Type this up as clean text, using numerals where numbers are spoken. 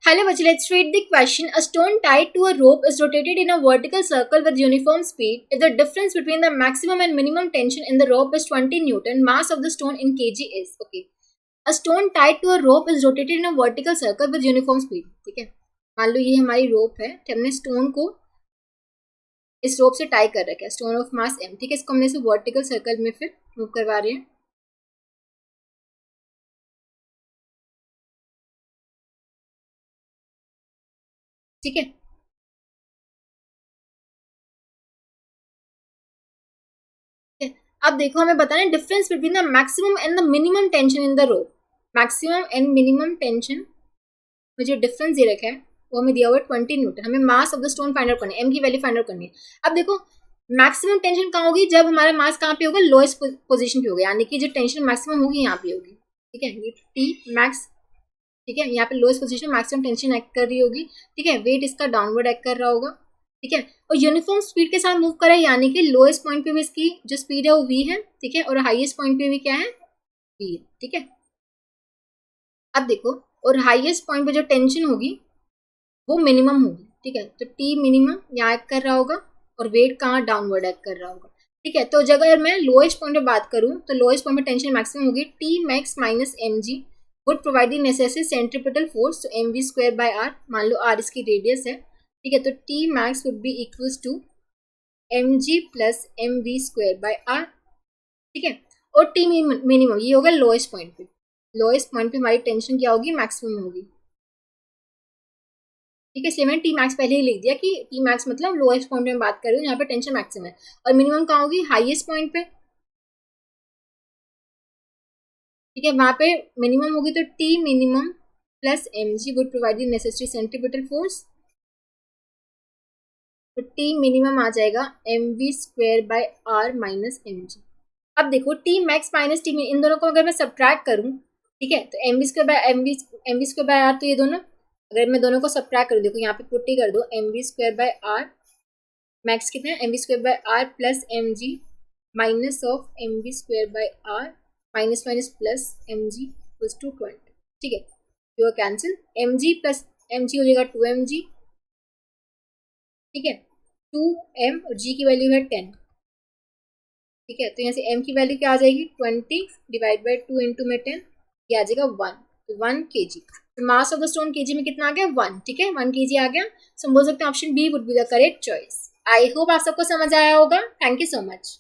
Hello, Vachi. Let's read the question. A stone tied to a rope is rotated in a vertical circle with uniform speed. If the difference between the maximum and minimum tension in the rope is 20 Newton, mass of the stone in kg is. Okay. A stone tied to a rope is rotated in a vertical circle with uniform speed. ठीक है, मान लो ये हमारी रोप है, हमने stone को इस रोप से टाई कर रखा है, स्टोन ऑफ मास m. ठीक है, इसको हमने इसे वर्टिकल सर्कल में फिर मूव करवा रहे हैं. ठीक है, अब देखो हमें बताना है difference between the maximum and the minimum tension in the rope. Maximum and minimum tension में जो डिफरेंस दे रखा है वो हमें दिया हुआ है 20 न्यूटन. हमें mass of the stone find out करनी है, एम की वैल्यू फाइंड आउट करनी है. अब देखो मैक्सिमम टेंशन कहाँ होगी, जब हमारा मास कहाँ पे होगा, लोएस्ट पोजीशन पे होगा, यानी कि जो टेंशन मैक्सिमम होगी यहाँ पे होगी. ठीक है, ये टी मैक्स. ठीक है, यहाँ पे lowest position maximum tension act कर रही होगी. ठीक है, वेट इसका डाउनवर्ड एक्ट कर रहा होगा. ठीक है, और यूनिफॉर्म स्पीड के साथ मूव करे, यानी कि लोएस्ट पॉइंट पे भी इसकी जो स्पीड है वो v है. ठीक है, और हाईएस्ट पॉइंट पे भी क्या है, v है. ठीक है, अब देखो और हाईएस्ट पॉइंट पे जो टेंशन होगी वो मिनिमम होगी. ठीक है, तो टी मिनिमम यहाँ एक्ट कर रहा होगा और वेट कहाँ डाउनवर्ड एक्ट कर रहा होगा. ठीक है, तो अगर मैं लोएस्ट पॉइंट पे बात करूँ तो लोएस्ट पॉइंट पे टेंशन मैक्सिमम होगी, T max minus M G would provide the necessary centripetal force, तो M V square by R. मान लो आर इसकी रेडियस है. ठीक है, तो T max would be equals to M G plus M V square by R. ठीक है, और टी मिनिमम ये होगा लोएस्ट पॉइंट पे. लोएस्ट पॉइंट पे हमारी टेंशन क्या होगी, मैक्सिमम होगी. ठीक है, इसलिए मैंने टी मैक्स पहले ही लिख दिया कि टी मैक्स मतलब लोएस्ट पॉइंट में बात कर रही हूँ, यहाँ पे टेंशन मैक्सिमम है. और मिनिमम कहाँ होगी, हाईएस्ट पॉइंट पे. ठीक है, वहां पे मिनिमम होगी तो T minimum plus M G would provide the necessary centripetal force, तो टी मिनिमम आ जाएगा M V square by R minus M G. अब देखो टी मैक्स माइनस टी, इन दोनों को अगर मैं सब्ट्रैक्ट करूँ, ठीक है, तो M V square by M V square by R, तो ये दोनों अगर मैं दोनों को सब्ट्रैक्ट करूँ, देखो यहाँ पे पुट्टी कर दो, M V square by R max कितना है, M V square by R plus M G minus of M V square by R minus minus plus M G plus 220. ठीक है, यो cancel, M G plus M G हो जाएगा 2mg. ठीक है, 2m और g की वैल्यू है 10. ठीक है, तो यहाँ से m की वैल्यू क्या आ जाएगी, 20 डिवाइड बाई 2 इंटू में 10, ये आ जाएगा 1. तो 1 kg. तो mass of the stone kg में कितना आ गया, 1. ठीक है, 1 kg आ गया. सो हम बोल सकते हैं option B would be the correct choice. I hope आप सबको समझ आया होगा. Thank you so much.